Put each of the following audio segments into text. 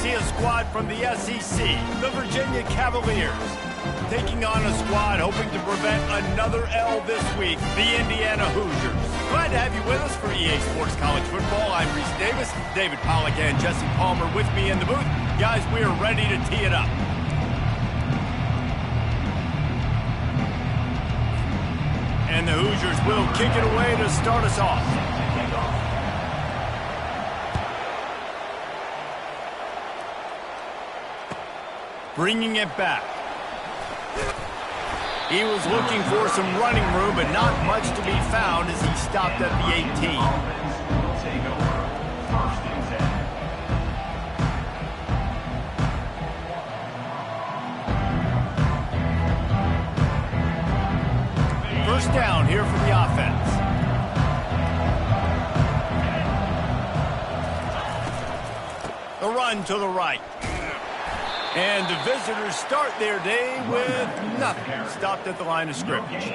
see a squad from the SEC, the Virginia Cavaliers, taking on a squad hoping to prevent another L this week, the Indiana Hoosiers. Glad to have you with us for EA Sports College Football. I'm Reese Davis, David Pollack and Jesse Palmer with me in the booth. Guys, we are ready to tee it up. And the Hoosiers will kick it away to start us off. Bringing it back. He was looking for some running room, but not much to be found as he stopped at the 18. First down here for the offense. The run to the right. And the visitors start their day with nothing. Stopped at the line of scrimmage.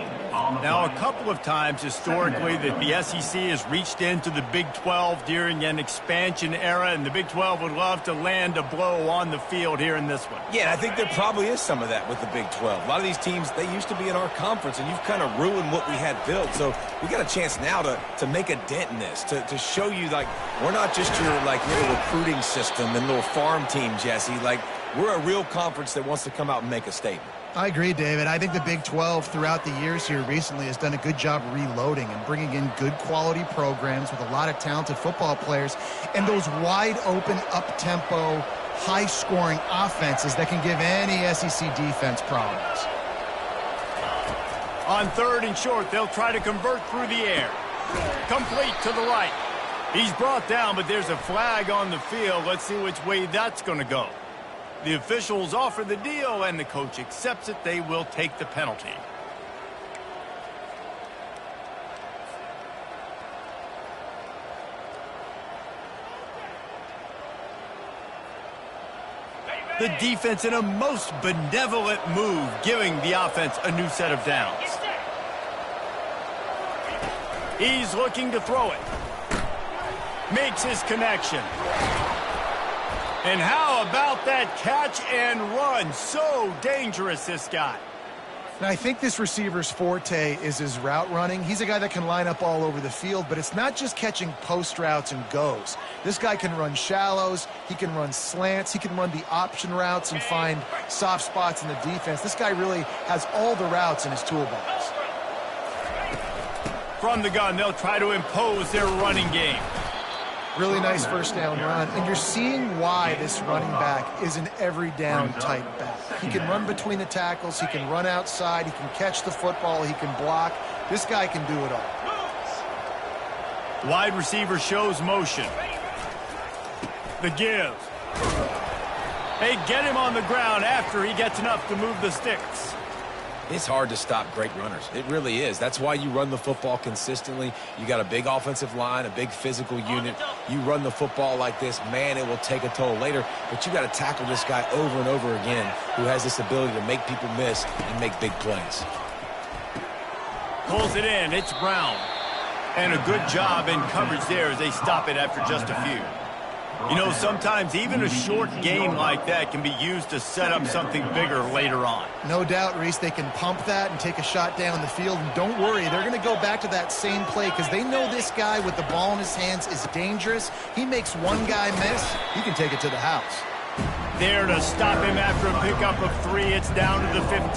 Now, a couple of times historically that the SEC has reached into the Big 12 during an expansion era, and the Big 12 would love to land a blow on the field here in this one. Yeah, I think there probably is some of that with the Big 12. A lot of these teams, they used to be in our conference, and you've kind of ruined what we had built. So we got a chance now to make a dent in this, to show you, like, we're not just your, like, little recruiting system and little farm team, Jesse. Like, we're a real conference that wants to come out and make a statement. I agree, David. I think the Big 12 throughout the years here recently has done a good job reloading and bringing in good quality programs with a lot of talented football players and those wide open, up-tempo, high-scoring offenses that can give any SEC defense problems. On 3rd and short, they'll try to convert through the air. Complete to the right. He's brought down, but there's a flag on the field. Let's see which way that's going to go. The officials offer the deal, and the coach accepts it. They will take the penalty. The defense in a most benevolent move, giving the offense a new set of downs. He's looking to throw it. Makes his connection. And how about that catch and run? So dangerous, this guy. And I think this receiver's forte is his route running. He's a guy that can line up all over the field, but it's not just catching post routes and goes. This guy can run shallows, he can run slants, he can run the option routes and find soft spots in the defense. This guy really has all the routes in his toolbox. From the gun, they'll try to impose their running game. Really nice first down run, and you're seeing why this running back is an every down type back. He can run between the tackles, he can run outside, he can catch the football, he can block. This guy can do it all. Wide receiver shows motion. The give. They get him on the ground after he gets enough to move the sticks. It's hard to stop great runners. It really is. That's why you run the football consistently. You got a big offensive line, a big physical unit. You run the football like this, man, it will take a toll later. But you got to tackle this guy over and over again who has this ability to make people miss and make big plays. Pulls it in. It's Brown. And a good job in coverage there as they stop it after just a few. You know, sometimes even a short game like that can be used to set up something bigger later on. No doubt, Reese, they can pump that and take a shot down the field. And don't worry, they're going to go back to that same play because they know this guy with the ball in his hands is dangerous. He makes one guy miss, he can take it to the house. There to stop him after a pickup of 3. It's down to the 15.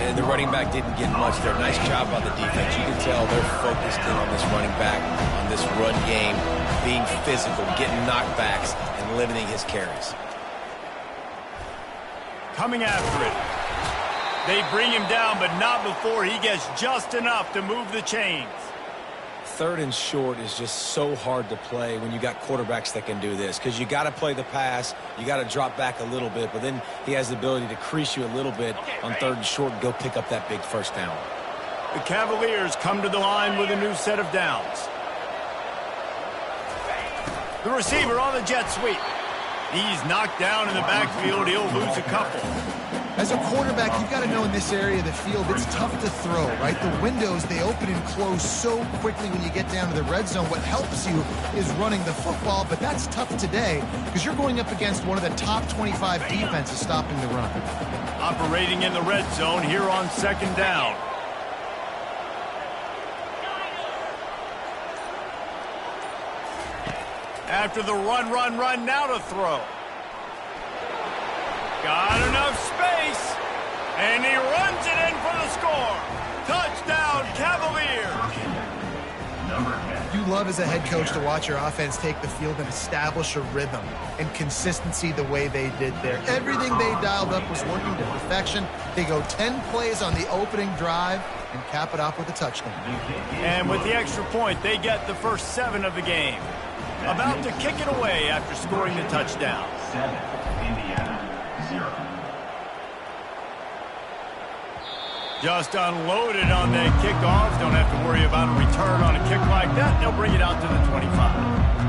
And the running back didn't get much there. Nice job by the defense. You can tell they're focused in on this running back, on this run game, being physical, getting knockbacks, and limiting his carries. Coming after it. They bring him down, but not before he gets just enough to move the chains. 3rd and short is just so hard to play when you got quarterbacks that can do this because you got to play the pass, you got to drop back a little bit, but then he has the ability to crease you a little bit on 3rd and short and go pick up that big first down. The Cavaliers come to the line with a new set of downs. The receiver on the jet sweep. He's knocked down in the backfield. He'll lose a couple. As a quarterback, you've got to know in this area of the field, it's tough to throw, right? The windows, they open and close so quickly when you get down to the red zone. What helps you is running the football, but that's tough today because you're going up against one of the top 25 defenses stopping the run. Operating in the red zone here on 2nd down. After the run, now to throw. Got enough space, and he runs it in for the score. Touchdown, Cavaliers. You love as a head coach to watch your offense take the field and establish a rhythm and consistency the way they did there. Everything they dialed up was working to perfection. They go 10 plays on the opening drive and cap it off with a touchdown. And with the extra point, they get the first 7 of the game. About to kick it away after scoring the touchdown. 7, Indiana, 0. Just unloaded on that kickoff. Don't have to worry about a return on a kick like that. They'll bring it out to the 25.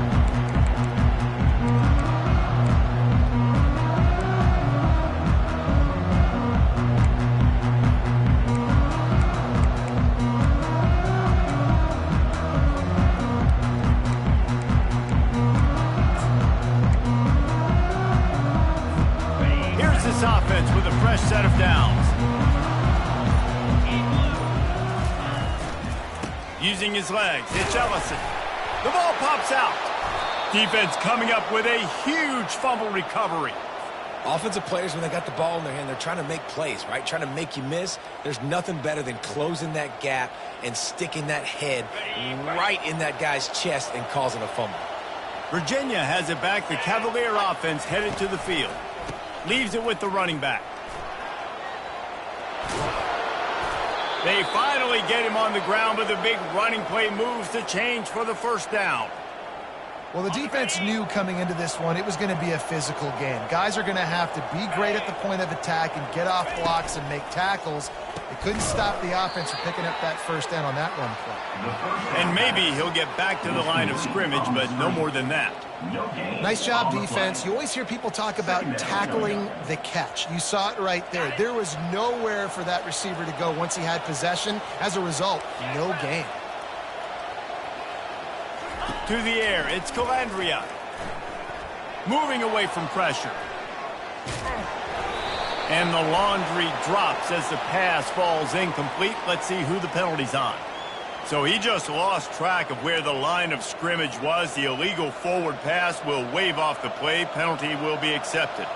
Here's this offense with a fresh set of downs. Using his legs, it's Ellison. The ball pops out. Defense coming up with a huge fumble recovery. Offensive players, when they got the ball in their hand, they're trying to make plays, right? Trying to make you miss. There's nothing better than closing that gap and sticking that head right in that guy's chest and causing a fumble. Virginia has it back. The Cavalier offense headed to the field. Leaves it with the running back. They finally get him on the ground, but the big running play moves the change for the first down. Well, the defense knew coming into this one it was going to be a physical game. Guys are going to have to be great at the point of attack and get off blocks and make tackles. They couldn't stop the offense from picking up that first down on that run play. And maybe he'll get back to the line of scrimmage, but no more than that. Nice job, defense. You always hear people talk about tackling the catch. You saw it right there. There was nowhere for that receiver to go once he had possession. As a result, no gain. To the air, it's Calandria. Moving away from pressure. And the laundry drops as the pass falls incomplete. Let's see who the penalty's on. So he just lost track of where the line of scrimmage was. The illegal forward pass will wave off the play. Penalty will be accepted.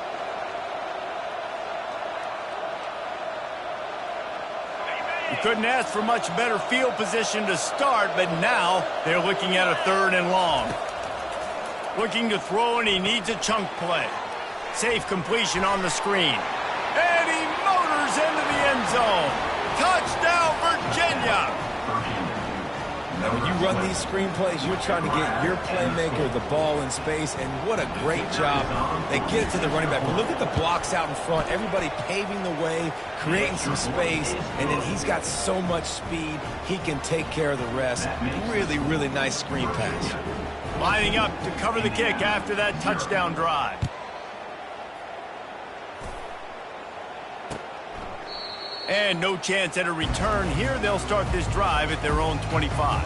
You couldn't ask for much better field position to start, but now they're looking at a 3rd and long. Looking to throw, and he needs a chunk play. Safe completion on the screen. And he motors into the end zone. Touchdown, Virginia! Now, when you run these screen plays, you're trying to get your playmaker the ball in space, and what a great job. They get it to the running back. But look at the blocks out in front. Everybody paving the way, creating some space, and then he's got so much speed, he can take care of the rest. Really, really nice screen pass. Lining up to cover the kick after that touchdown drive. And no chance at a return here. They'll start this drive at their own 25.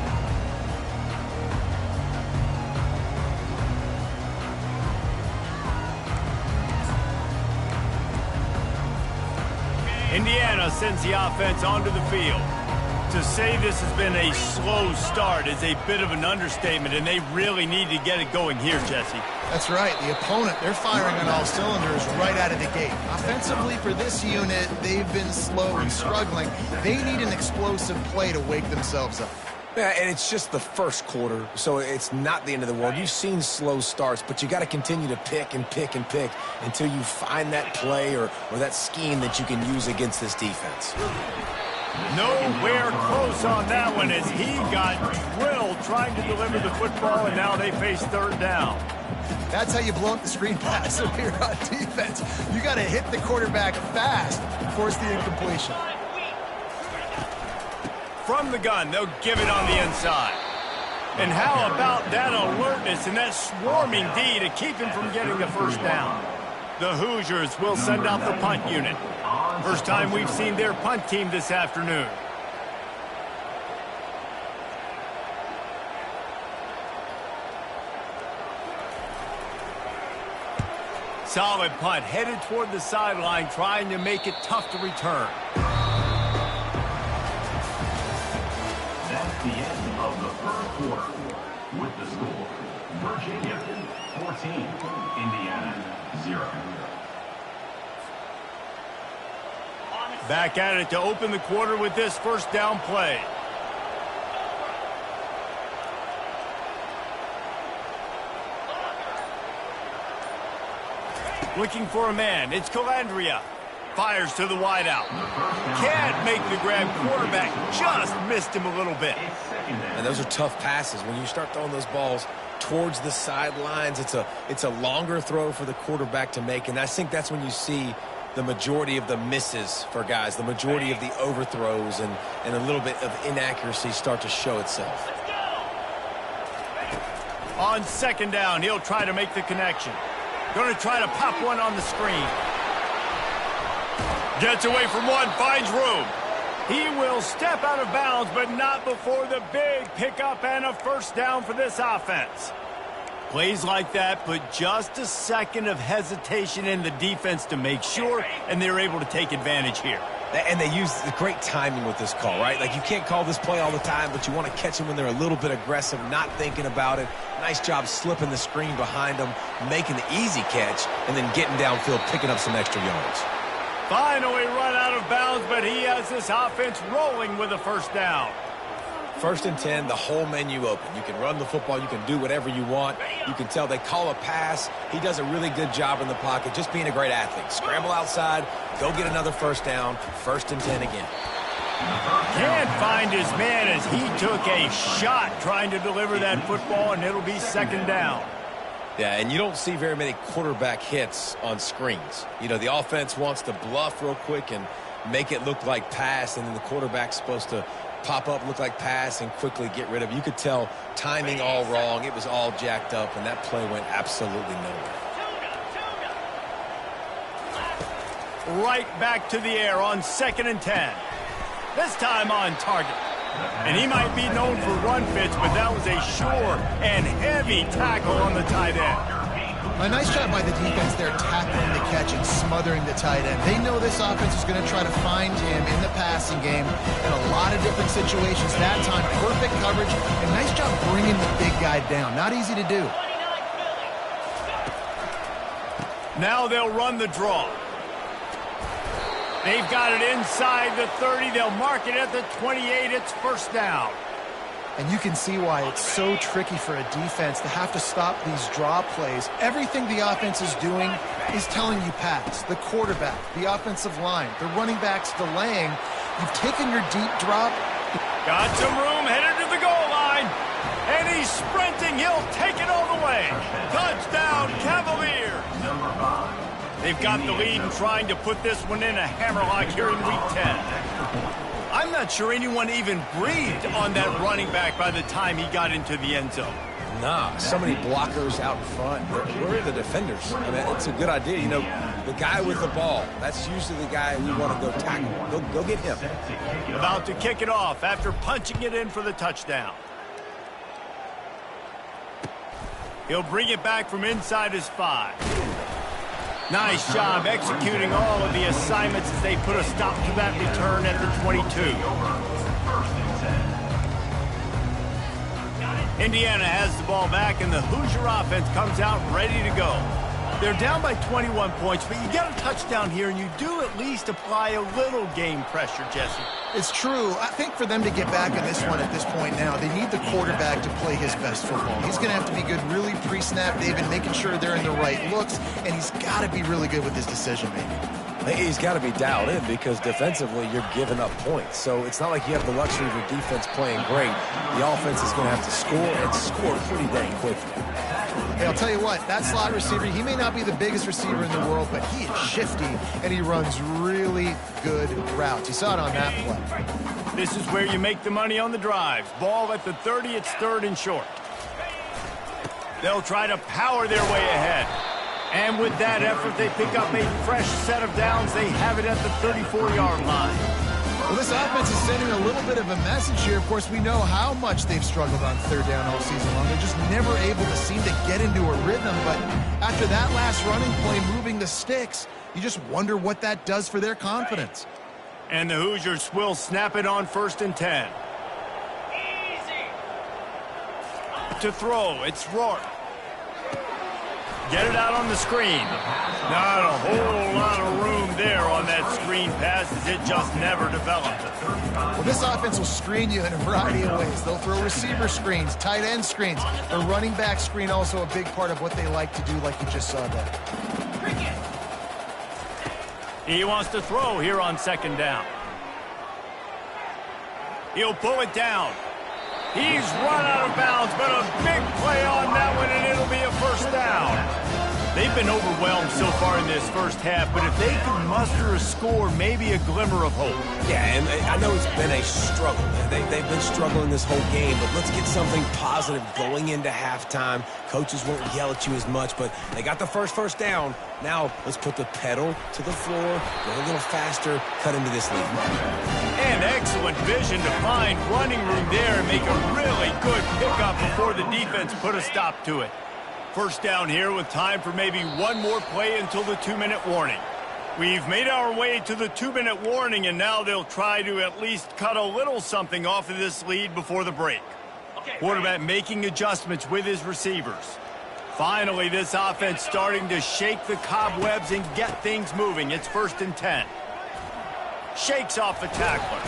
Indiana sends the offense onto the field. To say this has been a slow start is a bit of an understatement, and they really need to get it going here, Jesse. That's right. The opponent, they're firing on all cylinders right out of the gate. Offensively for this unit, they've been slow and struggling. They need an explosive play to wake themselves up. Yeah, and it's just the first quarter, so it's not the end of the world. You've seen slow starts, but you got to continue to pick and pick and pick until you find that play or that scheme that you can use against this defense. Nowhere close on that one as he got drilled trying to deliver the football, and now they face 3rd down. That's how you blow up the screen pass if you're on defense. You got to hit the quarterback fast, force the incompletion. From the gun, they'll give it on the inside. And how about that alertness and that swarming D to keep him from getting the first down? The Hoosiers will send out the punt unit. First time we've seen their punt team this afternoon. Solid punt, headed toward the sideline, trying to make it tough to return. That's the end of the first quarter. With the score, Virginia 14, Indiana 0. Back at it to open the quarter with this first down play. Looking for a man. It's Calandria. Fires to the wideout. Can't make the grab. Quarterback just missed him a little bit. And those are tough passes. When you start throwing those balls towards the sidelines, it's a longer throw for the quarterback to make. And I think that's when you see the majority of the misses for guys, the majority of the overthrows and a little bit of inaccuracy start to show itself. On second down, he'll try to make the connection. Going to try to pop one on the screen. Gets away from one, finds room. He will step out of bounds, but not before the big pickup and a first down for this offense. Plays like that put just a second of hesitation in the defense to make sure, and they're able to take advantage here. And they use the great timing with this call, right? Like, you can't call this play all the time, but you want to catch them when they're a little bit aggressive, not thinking about it. Nice job slipping the screen behind them, making the easy catch, and then getting downfield, picking up some extra yards. Finally run out of bounds, but he has this offense rolling with a first down. First and 10, the whole menu open. You can run the football. You can do whatever you want. You can tell they call a pass. He does a really good job in the pocket, just being a great athlete. Scramble outside, go get another first down. First and 10 again. Can't find his man as he took a shot trying to deliver that football, and it'll be second down. Yeah, and you don't see very many quarterback hits on screens. You know, the offense wants to bluff real quick and make it look like pass, and then the quarterback's supposed to pop up, look like pass, and quickly get rid of it. You could tell timing all wrong. It was all jacked up, and that play went absolutely nowhere. Right back to the air on second and 10. This time on target. And he might be known for run fits, but that was a sure and heavy tackle on the tight end. A nice job by the defense there, tackling the catch and smothering the tight end. They know this offense is going to try to find him in the passing game in a lot of different situations. That time, perfect coverage, and nice job bringing the big guy down. Not easy to do. Now they'll run the draw. They've got it inside the 30. They'll mark it at the 28. It's first down. And you can see why it's so tricky for a defense to have to stop these draw plays. Everything the offense is doing is telling you pass. The quarterback, the offensive line, the running backs delaying. You've taken your deep drop. Got some room, headed to the goal line. And he's sprinting. He'll take it all the way. Touchdown, Cavaliers. They've got the lead and trying to put this one in a hammerlock here in Week 10. I'm not sure anyone even breathed on that running back by the time he got into the end zone. Nah, so many blockers out in front. Where are the defenders? I mean, it's a good idea. You know, the guy with the ball, that's usually the guy we want to go tackle. Go get him. About to kick it off after punching it in for the touchdown. He'll bring it back from inside his 5. Nice job executing all of the assignments as they put a stop to that return at the 22. Indiana has the ball back, and the Hoosier offense comes out ready to go. They're down by 21 points, but you get a touchdown here, and you do at least apply a little game pressure, Jesse. It's true. I think for them to get back on this one at this point now, they need the quarterback to play his best football. He's going to have to be good really pre-snap, David, making sure they're in the right looks, and he's got to be really good with his decision-making. He's got to be dialed in because defensively you're giving up points. So it's not like you have the luxury of your defense playing great. The offense is going to have to score and score pretty dang quickly. Hey, I'll tell you what, that slot receiver, he may not be the biggest receiver in the world, but he is shifty, and he runs really good routes. You saw it on that play. This is where you make the money on the drives. Ball at the 30, it's third and short. They'll try to power their way ahead. And with that effort, they pick up a fresh set of downs. They have it at the 34-yard line. Well, this offense is sending a little bit of a message here. Of course, we know how much they've struggled on third down all season long. They're just never able to seem to get into a rhythm. But after that last running play, moving the sticks, you just wonder what that does for their confidence. And the Hoosiers will snap it on 1st and 10. To throw, it's Rourke. Get it out on the screen. Not a whole lot of room there on that screen pass as it just never developed. Well, this offense will screen you in a variety of ways. They'll throw receiver screens, tight end screens. The running back screen also a big part of what they like to do, like you just saw there. He wants to throw here on 2nd down. He'll pull it down. He's run out of bounds, but a big play on that one, and it'll be a 1st down. They've been overwhelmed so far in this first half, but if they can muster a score, maybe a glimmer of hope. Yeah, and I know it's been a struggle. They've been struggling this whole game, but let's get something positive going into halftime. Coaches won't yell at you as much, but they got the first down. Now let's put the pedal to the floor, go a little faster, cut into this lead. And excellent vision to find running room there and make a really good pickup before the defense put a stop to it. 1st down here with time for maybe one more play until the 2-minute warning. We've made our way to the 2-minute warning, and now they'll try to at least cut a little something off of this lead before the break. Quarterback making adjustments with his receivers. Finally, this offense starting to shake the cobwebs and get things moving. It's 1st and 10. Shakes off the tackler.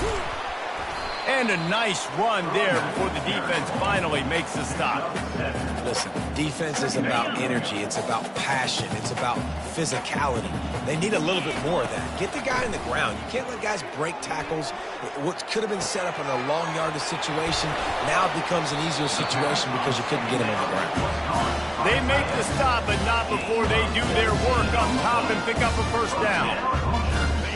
And a nice run there before the defense finally makes the stop. Listen, defense is about energy. It's about passion. It's about physicality. They need a little bit more of that. Get the guy in the ground. You can't let guys break tackles. What could have been set up in a long yardage situation now becomes an easier situation because you couldn't get him on the ground. They make the stop, but not before they do their work up top and pick up a 1st down.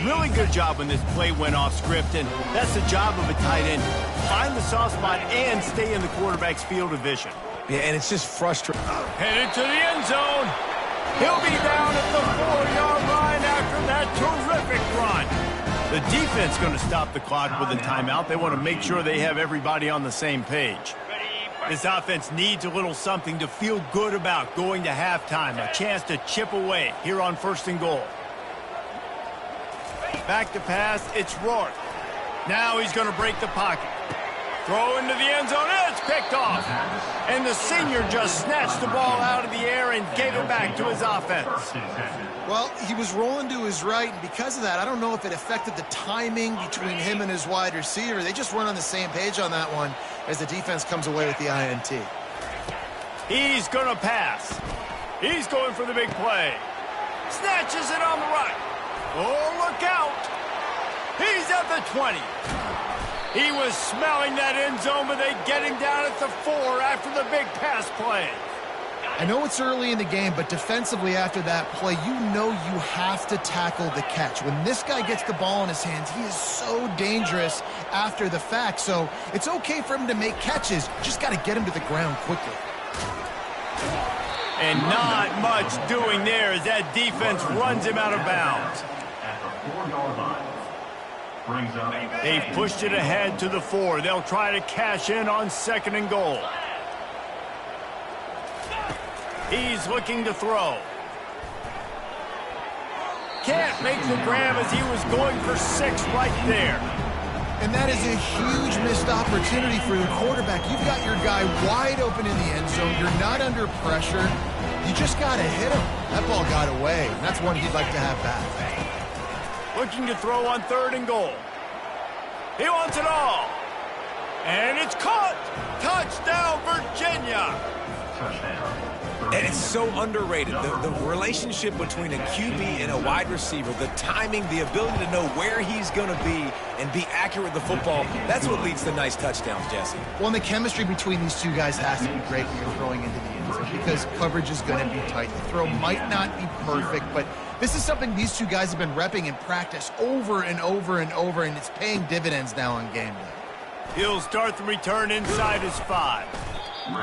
Really good job when this play went off script, and that's the job of a tight end. Find the soft spot and stay in the quarterback's field of vision. Yeah, and it's just frustrating. Headed to the end zone. He'll be down at the 4-yard line after that terrific run. The defense going to stop the clock with a timeout. They want to make sure they have everybody on the same page. This offense needs a little something to feel good about going to halftime. A chance to chip away here on 1st and goal. Back to pass, it's Rourke. Now he's going to break the pocket. Throw into the end zone, it's picked off. And the senior just snatched the ball out of the air and gave it back to his offense. Well, he was rolling to his right, and because of that, I don't know if it affected the timing between him and his wide receiver. They just weren't on the same page on that one as the defense comes away with the INT. He's going to pass. He's going for the big play. Snatches it on the right. Oh, look out. He's at the 20. He was smelling that end zone, but they get him down at the 4 after the big pass play. I know it's early in the game, but defensively after that play, you know you have to tackle the catch. When this guy gets the ball in his hands, he is so dangerous after the fact. So it's okay for him to make catches. Just got to get him to the ground quickly. And not much doing there as that defense runs him out of bounds. At the 4-yard line. Brings up. They've pushed it ahead to the 4. They'll try to cash in on 2nd and goal. He's looking to throw. Can't make the grab as he was going for 6 right there. And that is a huge missed opportunity for the quarterback. You've got your guy wide open in the end zone. You're not under pressure. You just got to hit him. That ball got away, and that's one he'd like to have back. Looking to throw on 3rd and goal. He wants it all. And it's caught. Touchdown, Virginia. Touchdown. And it's so underrated. The relationship between a QB and a wide receiver, the timing, the ability to know where he's going to be and be accurate with the football, that's what leads to nice touchdowns, Jesse. Well, and the chemistry between these two guys has to be great when you're throwing into the end zone because coverage is going to be tight. The throw might not be perfect, but this is something these two guys have been repping in practice over and over and over, and it's paying dividends now on game day. He'll start the return inside his 5.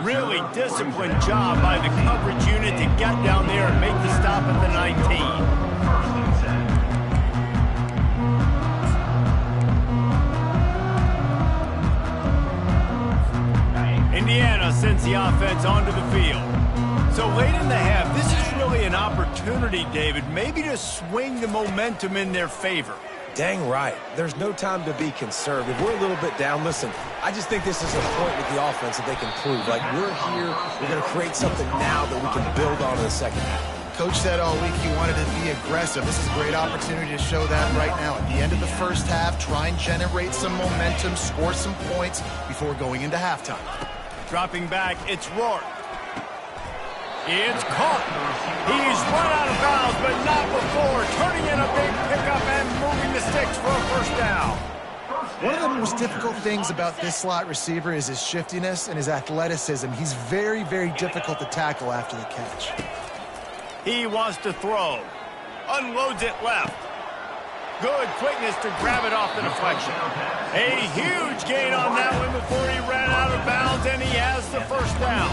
Really disciplined job by the coverage unit to get down there and make the stop at the 19. Indiana sends the offense onto the field. So late in the half, this is really an opportunity, David, maybe to swing the momentum in their favor. Dang right. There's no time to be concerned. If we're a little bit down, listen, I just think this is a point with the offense that they can prove. Like, we're here, we're going to create something now that we can build on in the second half. Coach said all week he wanted to be aggressive. This is a great opportunity to show that right now. At the end of the first half, try and generate some momentum, score some points before going into halftime. Dropping back, it's Rourke. It's caught. He's run out of bounds, but not before. Turning in a big pickup and moving the sticks for a first down. One of the most difficult things about this slot receiver is his shiftiness and his athleticism. He's very, very difficult to tackle after the catch. He wants to throw. Unloads it left. Good quickness to grab it off the deflection. A huge gain on that one before he ran out of bounds, and he has the first down.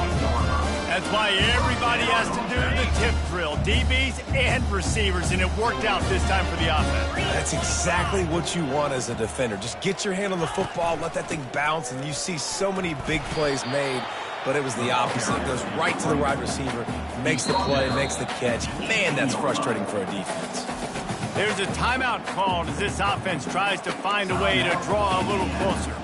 That's why everybody has to do the tip drill, DBs and receivers, and it worked out this time for the offense. That's exactly what you want as a defender. Just get your hand on the football, let that thing bounce, and you see so many big plays made, but it was the opposite. It goes right to the wide receiver, makes the play, makes the catch. Man, that's frustrating for a defense. There's a timeout called as this offense tries to find a way to draw a little closer.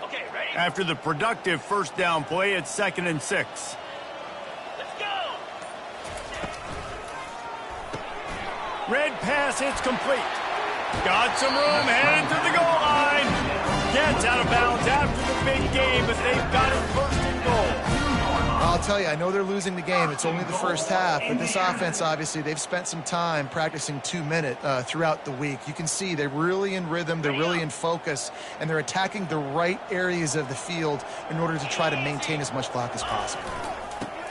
Okay, ready? After the productive first down play, it's 2nd and 6. Let's go! Red pass, it's complete. Got some room, headed to the goal line. Gets out of bounds after the big game, but they've got it first and goal. I'll tell you, I know they're losing the game. It's only the first half, but this offense, obviously, they've spent some time practicing 2-minute throughout the week. You can see they're really in rhythm, they're really in focus, and they're attacking the right areas of the field in order to try to maintain as much clock as possible.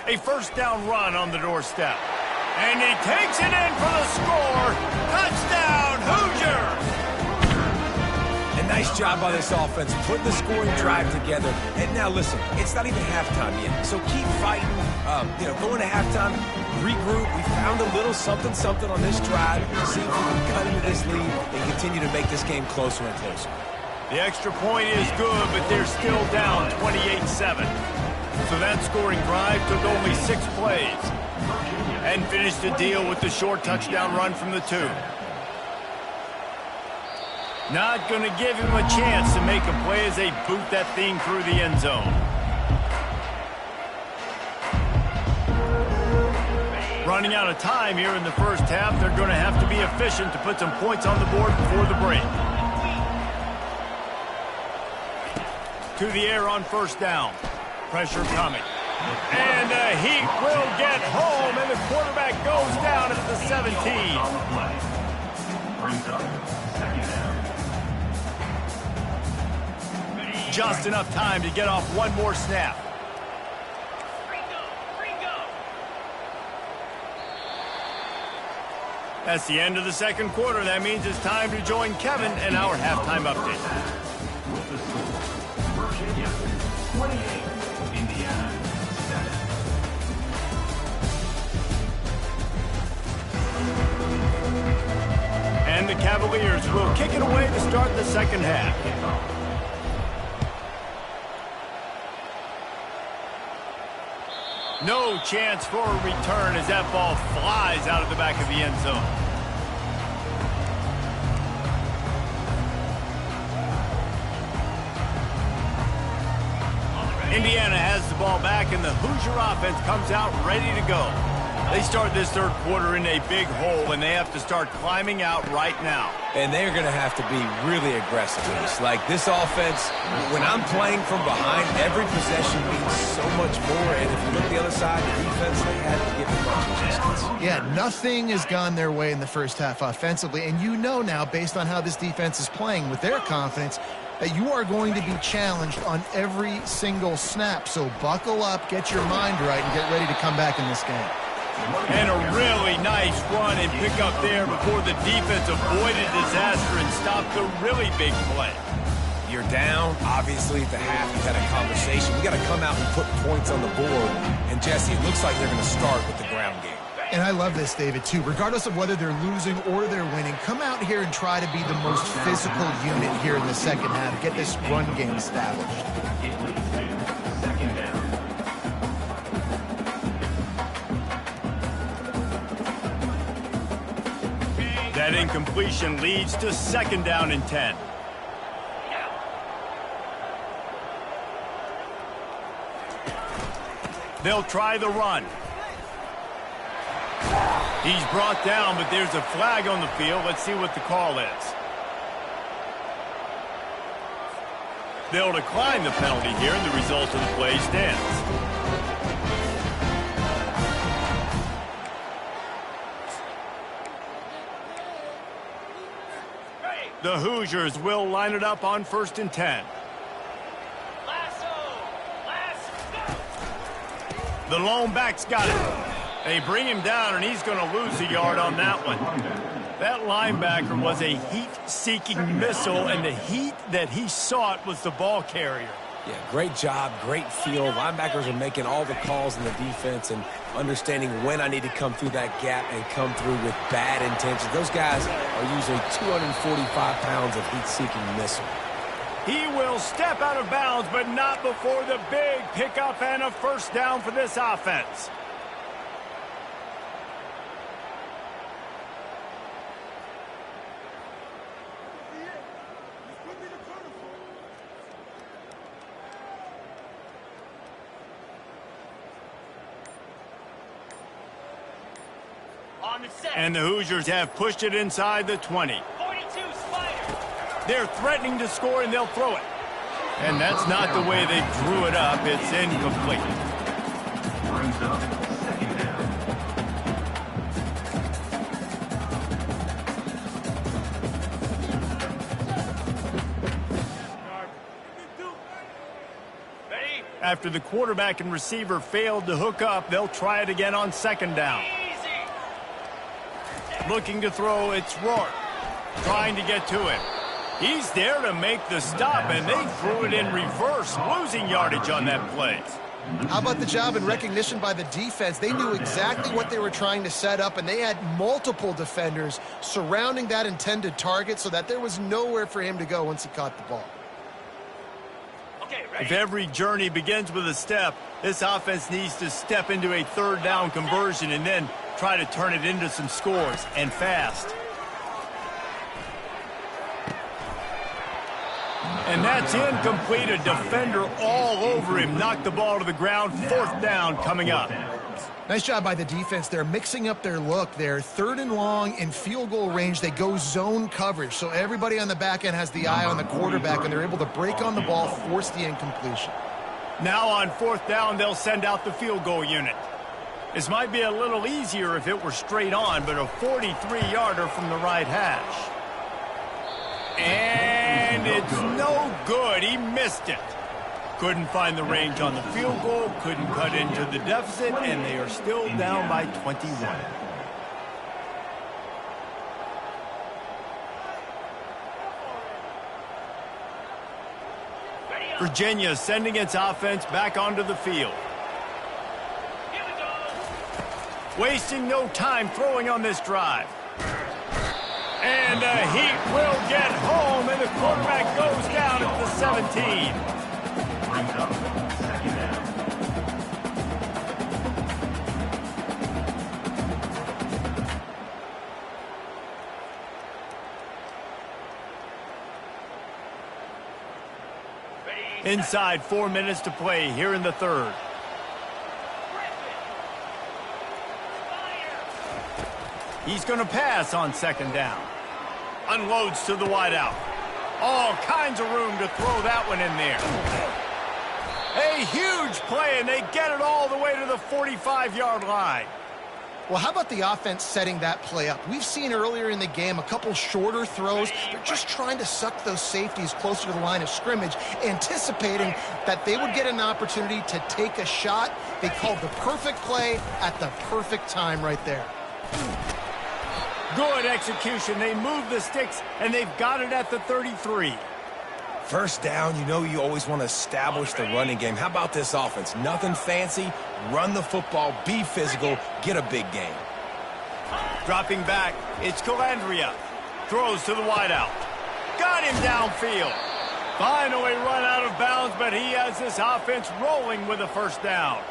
A first down run on the doorstep. And he takes it in for the score. Touchdown, Hoosiers! A nice job by this offense, putting the scoring drive together. And now, listen, it's not even halftime yet, so keep fighting. Going to halftime, regroup. We found a little something on this drive. See if we can cut into this lead and continue to make this game closer and closer. The extra point is good, but they're still down 28-7. So that scoring drive took only 6 plays. And finished the deal with the short touchdown run from the 2. Not going to give him a chance to make a play as they boot that thing through the end zone. Running out of time here in the first half, they're going to have to be efficient to put some points on the board before the break. To the air on first down. Pressure coming. And the Heat will get home, and the quarterback goes down at the 17. Brings up 2nd down. Just enough time to get off one more snap. That's the end of the second quarter. That means it's time to join Kevin in our halftime update. With the score, Virginia 28, Indiana 7. And the Cavaliers will kick it away to start the second half. No chance for a return as that ball flies out of the back of the end zone. Indiana has the ball back, and the Hoosier offense comes out ready to go. They start this third quarter in a big hole, and they have to start climbing out right now. And they're going to have to be really aggressive with this. Like, this offense, when I'm playing from behind, every possession means so much more. And if you look the other side, the defense, they had to give them much resistance. Yeah, nothing has gone their way in the first half offensively. And you know now, based on how this defense is playing with their confidence, that you are going to be challenged on every single snap. So buckle up, get your mind right, and get ready to come back in this game. And a really nice run and pick up there before the defense avoided disaster and stopped the really big play. You're down. Obviously, at the half, you've had a conversation. We got to come out and put points on the board. And, Jesse, it looks like they're going to start with the ground game. And I love this, David, too. Regardless of whether they're losing or they're winning, come out here and try to be the most physical unit here in the second half. Get this run game established. That incompletion leads to 2nd down and 10. They'll try the run. He's brought down, but there's a flag on the field. Let's see what the call is. They'll decline the penalty here, and the result of the play stands. The Hoosiers will line it up on 1st and 10. The lone back's got it. They bring him down, and he's going to lose a yard on that one. That linebacker was a heat-seeking missile, and the heat that he sought was the ball carrier. Yeah, great job, great feel. Linebackers are making all the calls in the defense and understanding when I need to come through that gap and come through with bad intentions. Those guys are using 245 pounds of heat-seeking missile. He will step out of bounds, but not before the big pickup and a 1st down for this offense. And the Hoosiers have pushed it inside the 20. 42 Spider. They're threatening to score, and they'll throw it. And that's not the way they drew it up. It's incomplete. Brings up 2nd down. After the quarterback and receiver failed to hook up, they'll try it again on 2nd down. Looking to throw, it's Rourke. Trying to get to him. He's there to make the stop, and they threw it in reverse, losing yardage on that play. How about the job and recognition by the defense? They knew exactly what they were trying to set up, and they had multiple defenders surrounding that intended target so that there was nowhere for him to go once he caught the ball. If every journey begins with a step, this offense needs to step into a 3rd down conversion and then try to turn it into some scores, and fast. And that's incomplete. A defender all over him. Knocked the ball to the ground. 4th down coming up. Nice job by the defense. They're mixing up their look. They're 3rd and long in field goal range. They go zone coverage, so everybody on the back end has the eye on the quarterback, and they're able to break on the ball, force the incompletion. Now on 4th down, they'll send out the field goal unit. This might be a little easier if it were straight on, but a 43-yarder from the right hash. And it's no good. He missed it. Couldn't find the range on the field goal, couldn't cut into the deficit, and they are still down by 21. Virginia sending its offense back onto the field. Wasting no time throwing on this drive. And the Heat will get home, and the quarterback goes down at the 17. Brings up 2nd down. Inside 4 minutes to play here in the 3rd. He's going to pass on 2nd down. Unloads to the wideout. All kinds of room to throw that one in there. A huge play, and they get it all the way to the 45-yard line. Well, how about the offense setting that play up? We've seen earlier in the game a couple shorter throws. They're just trying to suck those safeties closer to the line of scrimmage, anticipating that they would get an opportunity to take a shot. They called the perfect play at the perfect time right there. Good execution. They move the sticks, and they've got it at the 33. First down, you know you always want to establish the running game. How about this offense? Nothing fancy. Run the football, be physical, get a big gain. Dropping back, it's Calandria. Throws to the wideout. Got him downfield. Finally run out of bounds, but he has this offense rolling with a first down.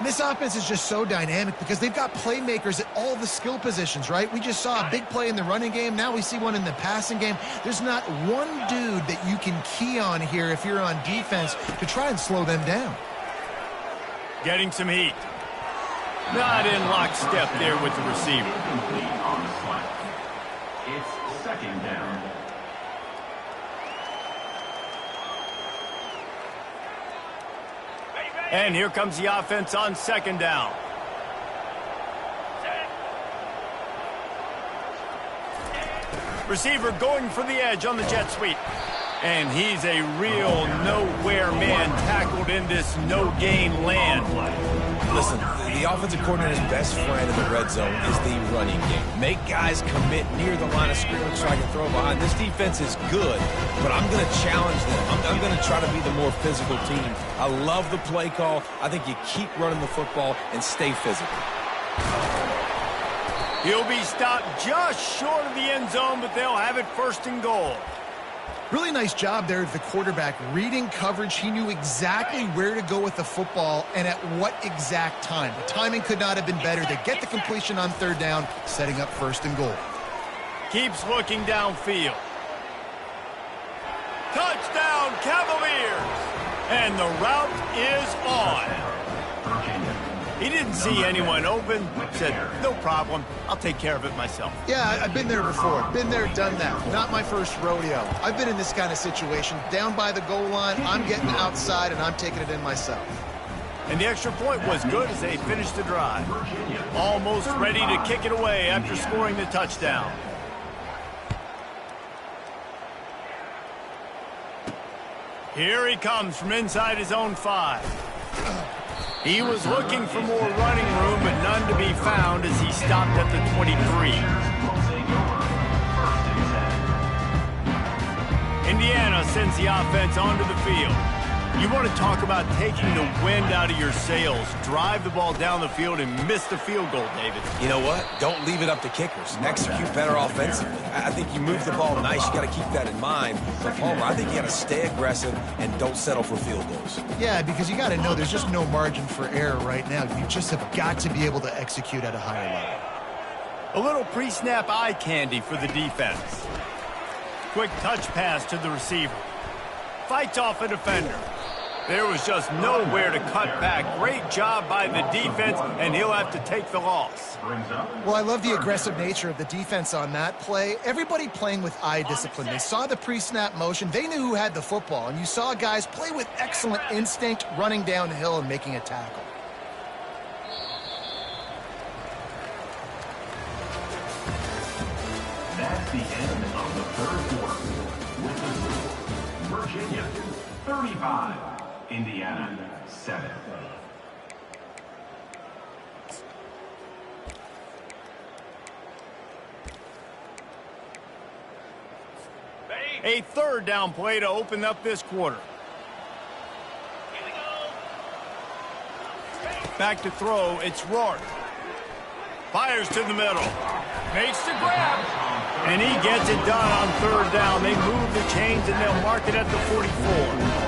This offense is just so dynamic because they've got playmakers at all the skill positions, right? We just saw a big play in the running game. Now we see one in the passing game. There's not one dude that you can key on here if you're on defense to try and slow them down. Getting some heat. Not in lockstep there with the receiver. It's second down. And here comes the offense on second down. Receiver going for the edge on the jet sweep. And he's a real nowhere man tackled in this no-gain land. Listen, the offensive coordinator's best friend in the red zone is the running game. Make guys commit near the line of scrimmage so I can throw behind. This defense is good, but I'm going to challenge them. I'm going to try to be the more physical team. I love the play call. I think you keep running the football and stay physical. He'll be stopped just short of the end zone, but they'll have it first and goal. Really nice job there of the quarterback. Reading coverage, he knew exactly where to go with the football and at what exact time. The timing could not have been better. They get the completion on third down, setting up first and goal. Keeps looking downfield. Touchdown, Cavaliers! And the route is on. He didn't see anyone open. Said, no problem. I'll take care of it myself. Yeah, I've been there before. Been there, done that. Not my first rodeo. I've been in this kind of situation. Down by the goal line, I'm getting outside, and I'm taking it in myself. And the extra point was good as they finished the drive. Almost ready to kick it away after scoring the touchdown. Here he comes from inside his own 5. He was looking for more running room, but none to be found as he stopped at the 23. Indiana sends the offense onto the field. You want to talk about taking the wind out of your sails. Drive the ball down the field and miss the field goal, David. You know what? Don't leave it up to kickers. Execute better offensively. I think you move the ball nice. You got to keep that in mind. But, Palmer, I think you got to stay aggressive and don't settle for field goals. Yeah, because you got to know there's just no margin for error right now. You just have got to be able to execute at a higher level. A little pre-snap eye candy for the defense. Quick touch pass to the receiver. Fights off a defender. There was just nowhere to cut back. Great job by the defense, and he'll have to take the loss. Well, I love the aggressive nature of the defense on that play. Everybody playing with eye discipline. They saw the pre-snap motion. They knew who had the football, and you saw guys play with excellent instinct, running downhill and making a tackle. That's the end of the third quarter. With the score, Virginia 35, Indiana 7. A third down play to open up this quarter. Back to throw, it's Rourke. Fires to the middle. Makes the grab. And he gets it done on third down. They move the chains and they'll mark it at the 44.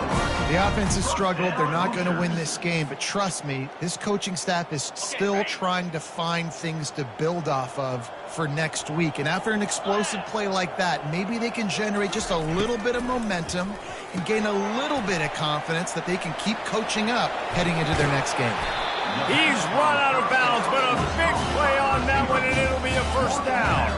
The offense has struggled. They're not going to win this game. But trust me, this coaching staff is still trying to find things to build off of for next week. And after an explosive play like that, maybe they can generate just a little bit of momentum and gain a little bit of confidence that they can keep coaching up heading into their next game. He's run out of bounds, but a big play on that one, and it'll be a first down.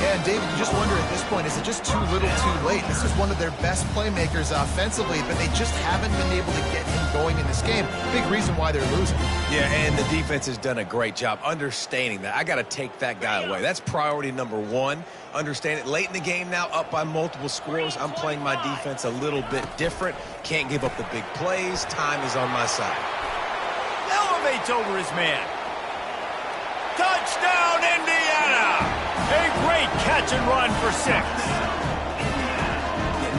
Yeah, and David, you just wonder at this point, is it just too little too late? This is one of their best playmakers offensively, but they just haven't been able to get him going in this game. Big reason why they're losing. Yeah, and the defense has done a great job understanding that. I got to take that guy away. That's priority number one. Understand it. Late in the game now, up by multiple scores. I'm playing my defense a little bit different. Can't give up the big plays. Time is on my side. Elevates over his man. Touchdown, Indiana! A great catch and run for 6.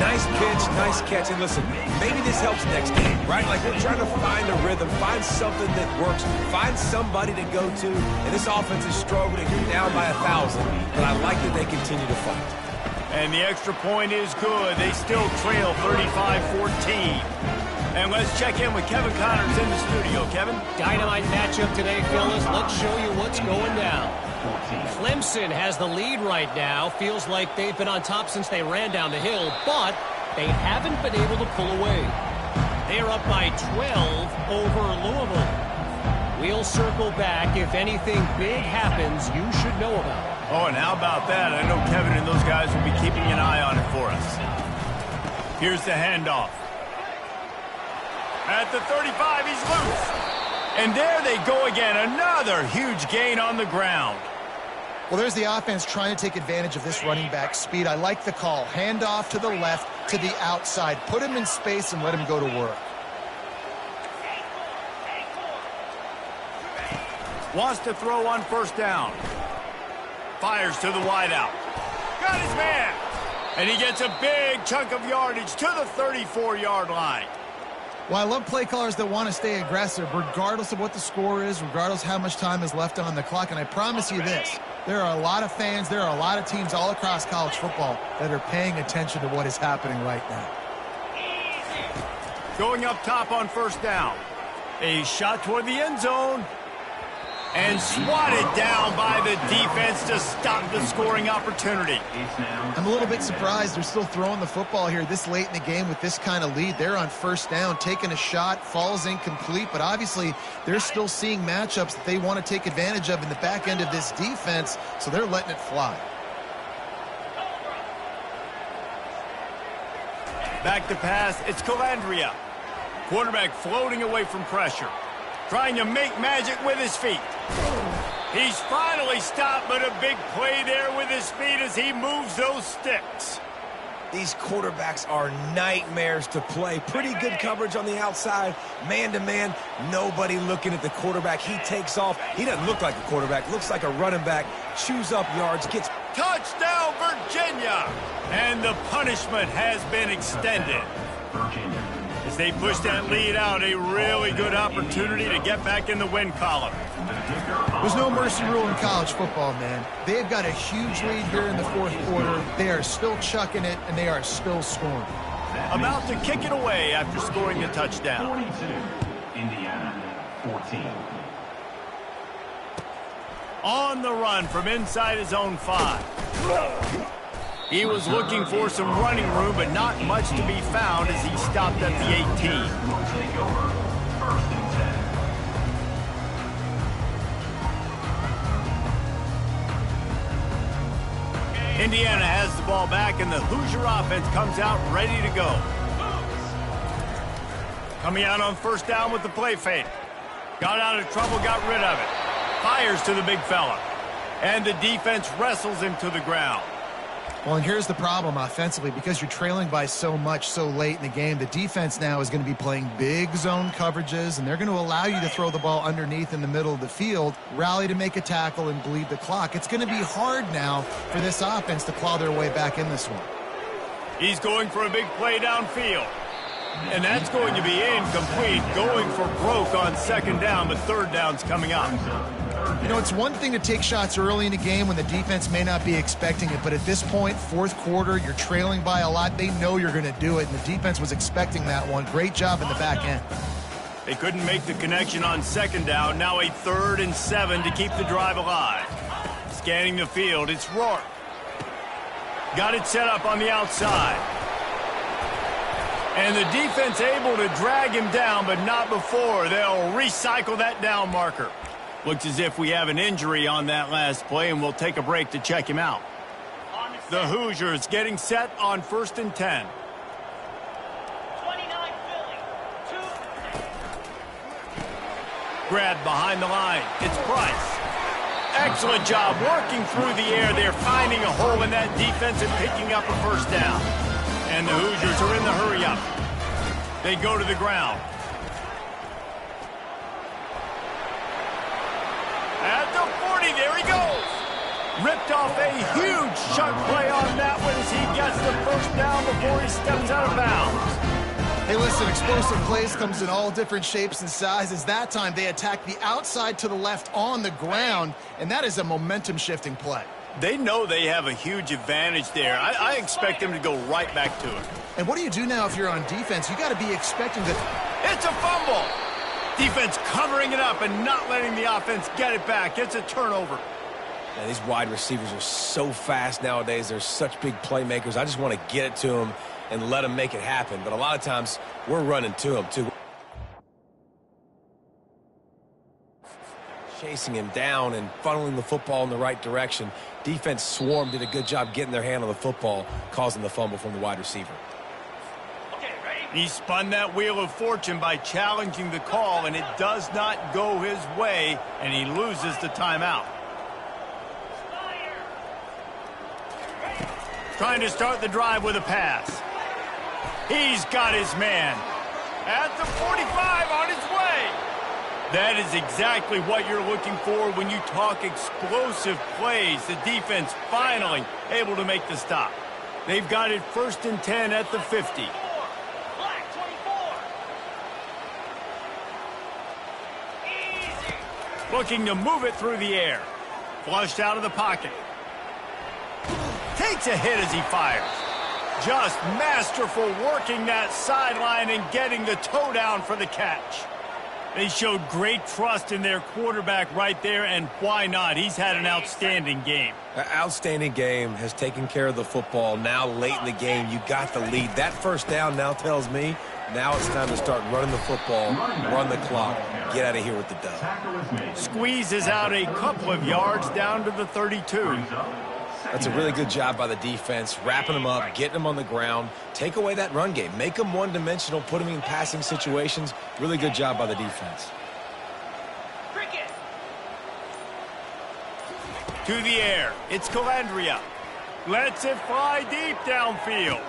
Nice pitch, nice catch. And listen, maybe this helps next game, right? Like we're trying to find a rhythm, find something that works, find somebody to go to. And this offense is struggling. You're down by 1,000, but I like that they continue to fight. And the extra point is good. They still trail 35-14. And let's check in with Kevin Connors in the studio. Kevin? Dynamite matchup today, fellas. Let's show you what's going down. Clemson has the lead right now. Feels like they've been on top since they ran down the hill, but they haven't been able to pull away. They're up by 12 over Louisville. We'll circle back. If anything big happens, you should know about it. Oh, and how about that? I know Kevin and those guys will be keeping an eye on it for us. Here's the handoff. At the 35, he's loose. And there they go again. Another huge gain on the ground. Well, there's the offense trying to take advantage of this running back speed. I like the call. Hand off to the left, to the outside. Put him in space and let him go to work. Wants to throw on first down. Fires to the wideout. Got his man. And he gets a big chunk of yardage to the 34-yard line. Well, I love play callers that want to stay aggressive, regardless of what the score is, regardless how much time is left on the clock. And I promise you this, there are a lot of fans, there are a lot of teams all across college football that are paying attention to what is happening right now. Going up top on first down. A shot toward the end zone. And swatted down by the defense to stop the scoring opportunity. I'm a little bit surprised they're still throwing the football here this late in the game with this kind of lead. They're on first down, taking a shot, falls incomplete, but obviously they're still seeing matchups that they want to take advantage of in the back end of this defense, so they're letting it fly. Back to pass, it's Calandria. Quarterback floating away from pressure. Trying to make magic with his feet. He's finally stopped, but a big play there with his feet as he moves those sticks. These quarterbacks are nightmares to play. Pretty good coverage on the outside. Man-to-man, nobody looking at the quarterback. He takes off. He doesn't look like a quarterback. Looks like a running back. Chews up yards, gets... Touchdown, Virginia! And the punishment has been extended. As they push that lead out, a really good opportunity to get back in the win column. There's no mercy rule in college football, man. They've got a huge lead here in the fourth quarter. They are still chucking it, and they are still scoring. About to kick it away after scoring a touchdown. 42, Indiana, 14. On the run from inside his own 5. He was looking for some running room, but not much to be found as he stopped at the 18. Will take over first and 10. Indiana has the ball back, and the Hoosier offense comes out ready to go. Coming out on first down with the play fake. Got out of trouble, got rid of it. Fires to the big fella. And the defense wrestles him to the ground. Well, and here's the problem offensively. Because you're trailing by so much so late in the game, the defense now is going to be playing big zone coverages, and they're going to allow you to throw the ball underneath in the middle of the field, rally to make a tackle, and bleed the clock. It's going to be hard now for this offense to claw their way back in this one. He's going for a big play downfield. And that's going to be incomplete, going for broke on second down, but third down's coming up. You know, it's one thing to take shots early in a game when the defense may not be expecting it, but at this point, fourth quarter, you're trailing by a lot. They know you're going to do it, and the defense was expecting that one. Great job in the back end. They couldn't make the connection on second down. Now a 3rd and 7 to keep the drive alive. Scanning the field, it's Rourke. Got it set up on the outside. And the defense able to drag him down, but not before. They'll recycle that down marker. Looks as if we have an injury on that last play, and we'll take a break to check him out. The Hoosiers getting set on 1st and 10. 29 Philly. 2. Grab behind the line. It's Price. Excellent job working through the air there, finding a hole in that defense and picking up a first down. And the Hoosiers are in the hurry-up. They go to the ground. At the 40, there he goes. Ripped off a huge chunk play on that one as he gets the first down before he steps out of bounds. Hey, listen, explosive plays comes in all different shapes and sizes. That time they attack the outside to the left on the ground, and that is a momentum-shifting play. They know they have a huge advantage there. I expect them to go right back to it. And what do you do now if you're on defense? You got to be expecting that. It's a fumble. Defense covering it up and not letting the offense get it back. It's a turnover. Man, these wide receivers are so fast nowadays. They're such big playmakers. I just want to get it to them and let them make it happen. But a lot of times, we're running to them, too. Chasing him down and funneling the football in the right direction. Defense swarm did a good job getting their hand on the football, causing the fumble from the wide receiver. Okay, ready? He spun that wheel of fortune by challenging the call, and it does not go his way, and he loses the timeout. Trying to start the drive with a pass. He's got his man. At the 45, on his way. That is exactly what you're looking for when you talk explosive plays. The defense finally able to make the stop. They've got it 1st and 10 at the 50. Black 24. Easy. Looking to move it through the air. Flushed out of the pocket. Takes a hit as he fires. Just masterful working that sideline and getting the toe down for the catch. They showed great trust in their quarterback right there, and why not? He's had an outstanding game. An outstanding game, has taken care of the football. Now late in the game, you got the lead. That first down now tells me now it's time to start running the football, run the clock, get out of here with the dub. Squeezes out a couple of yards down to the 32. That's a really good job by the defense, wrapping them up, getting them on the ground. Take away that run game. Make them one-dimensional, put them in passing situations. Really good job by the defense. Cricket. To the air. It's Calandria. Lets it fly deep downfield.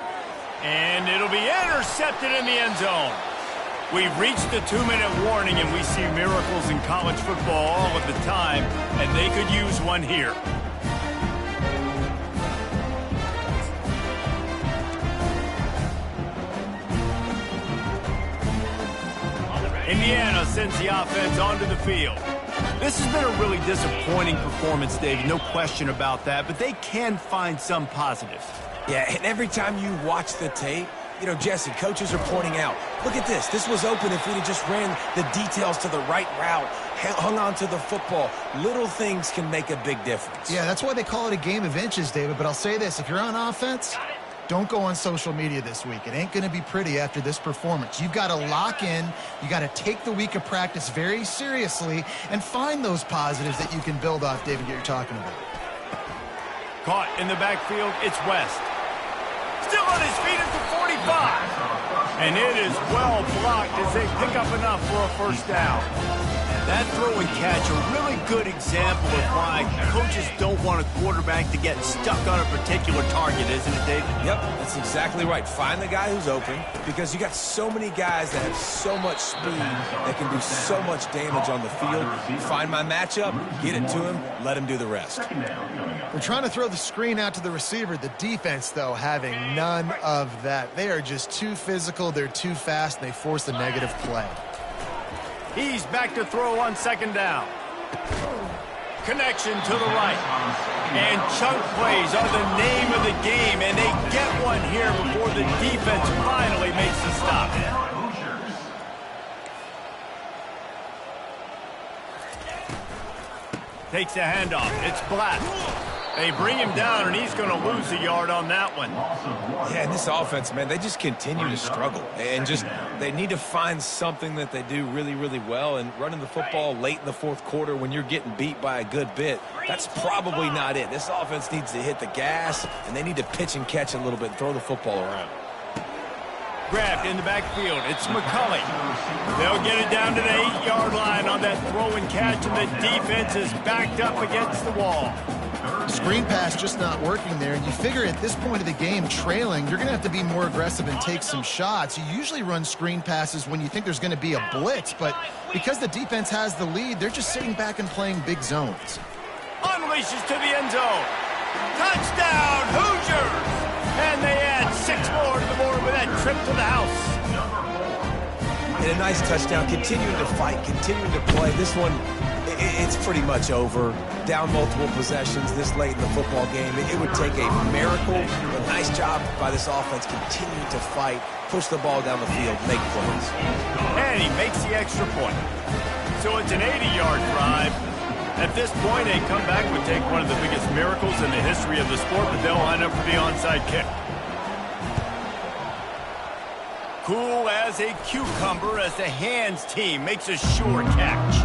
And it'll be intercepted in the end zone. We've reached the 2-minute warning, and we see miracles in college football all of the time, and they could use one here. Indiana sends the offense onto the field. This has been a really disappointing performance, David, no question about that, but they can find some positives. Yeah, and every time you watch the tape, you know, Jesse, coaches are pointing out, look at this. This was open if we'd have just ran the details to the right route, hung on to the football. Little things can make a big difference. Yeah, that's why they call it a game of inches, David. But I'll say this, if you're on offense, don't go on social media this week. It ain't going to be pretty after this performance. You've got to lock in. You got to take the week of practice very seriously and find those positives that you can build off, David, that you're talking about. Caught in the backfield, it's West. Still on his feet at the 45. And it is well blocked as they pick up enough for a first down. That throw and catch, a really good example of why coaches don't want a quarterback to get stuck on a particular target, isn't it, David? Yep, that's exactly right. Find the guy who's open, because you got so many guys that have so much speed that can do so much damage on the field. Find my matchup, get it to him, let him do the rest. They're trying to throw the screen out to the receiver. The defense, though, having none of that. They are just too physical, they're too fast, and they force a negative play. He's back to throw on second down. Connection to the right. And chunk plays are the name of the game, and they get one here before the defense finally makes the stop. Takes the handoff. It's Black. They bring him down, and he's going to lose a yard on that one. Yeah, and this offense, man, they just continue to struggle. And just they need to find something that they do really, really well. And running the football late in the fourth quarter when you're getting beat by a good bit, that's probably not it. This offense needs to hit the gas, and they need to pitch and catch a little bit and throw the football around. Grabbed in the backfield. It's McCulley. They'll get it down to the 8-yard line on that throw and catch, and the defense is backed up against the wall. Screen pass just not working there, and you figure at this point of the game, trailing, you're going to have to be more aggressive and take some shots. You usually run screen passes when you think there's going to be a blitz, but because the defense has the lead, they're just sitting back and playing big zones. Unleashes to the end zone. Touchdown, Hoosiers! And they add 6 more to the board with that trip to the house. And a nice touchdown, continuing to fight, continuing to play. This one, it's pretty much over. Down multiple possessions this late in the football game. It would take a miracle. A nice job by this offense continuing to fight, push the ball down the field, make plays. And he makes the extra point. So it's an 80-yard drive. At this point, a comeback would take one of the biggest miracles in the history of the sport, but they'll line up for the onside kick. Cool as a cucumber as the hands team makes a sure catch.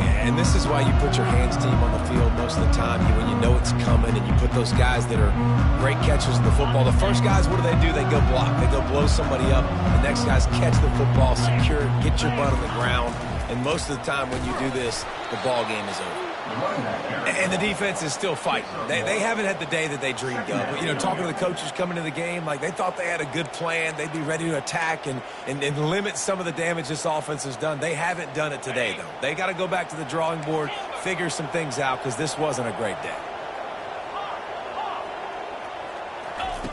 And this is why you put your hands team on the field most of the time. When you know it's coming and you put those guys that are great catchers in the football. The first guys, what do? They go block. They go blow somebody up. The next guys catch the football, secure it, get your butt on the ground. And most of the time when you do this, the ball game is over. And the defense is still fighting. They haven't had the day that they dreamed of. You know, talking to the coaches coming to the game, like they thought they had a good plan. They'd be ready to attack and limit some of the damage this offense has done. They haven't done it today, though. They got to go back to the drawing board, figure some things out, because this wasn't a great day.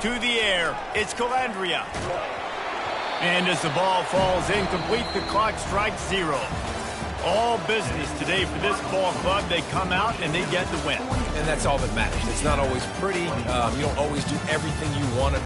To the air, it's Calandria. And as the ball falls incomplete, the clock strikes 0. All business today for this ball club. They come out and they get the win. And that's all that matters. It's not always pretty. You don't always do everything you want to.